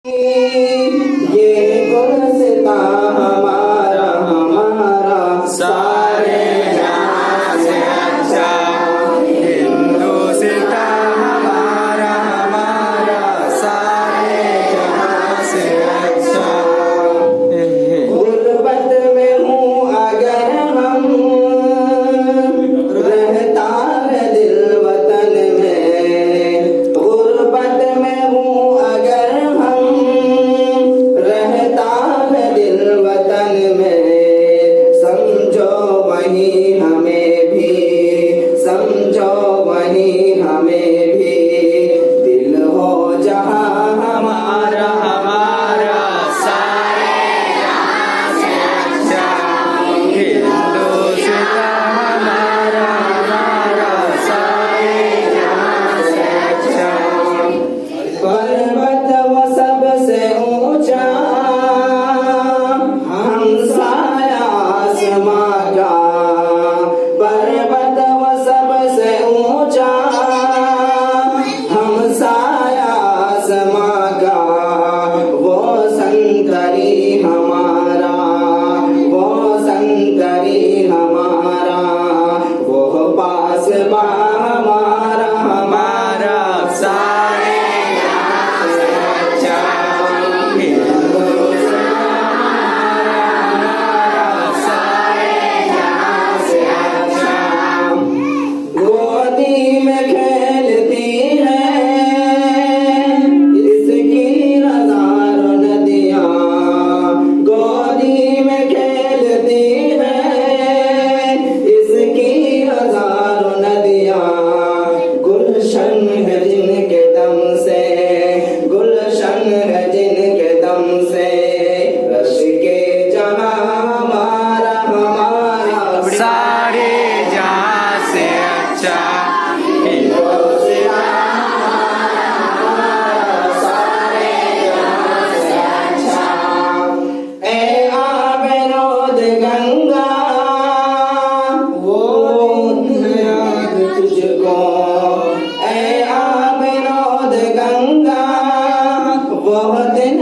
ये गुलसिता हमारा हमारा सारे जहां से अच्छा, हिंदुस्ता हमारा हमारा सारे जहां से अच्छा। गुर्बत में हूँ अगर हम, रहता है दिल वतन में। गुर्बत में हूँ अगर हम, रहता है दिल वतन में। समझो वही हमें भी, समझो वही हमें भी। दिल हो जहाँ हमारा हमारा सारे जहाँ से अच्छा, हिंदुस्तान हमारा हमारा सारे जहाँ से अच्छा। पर्वत वो सबसे ऊंचा, हमसाया आसमां का। पर्वत वो सबसे ऊंचा, हमसाया आसमां का। वो संतरी हमारा, वो संतरी हमारा, वो पासबा हमारा हमारा सारे जहां से अच्छा। हिंदुस्तान हमारा सारे जहां से अच्छा। गोदी में खेलती है इसकी हजारों नदियां। गोदी में खेलती है इसकी हजारों नदियां। गुलशन है जिनके दम से, गुलशन है जिनके दम से। रश के जहां हमारा हमारा सारे जहां से अच्छा। हिंदुस्तान हमारा सारे जहां से अच्छा। ए आबेरोद गंगा, वो याद तुझको। ए आबेरोद गंगा, वो दिन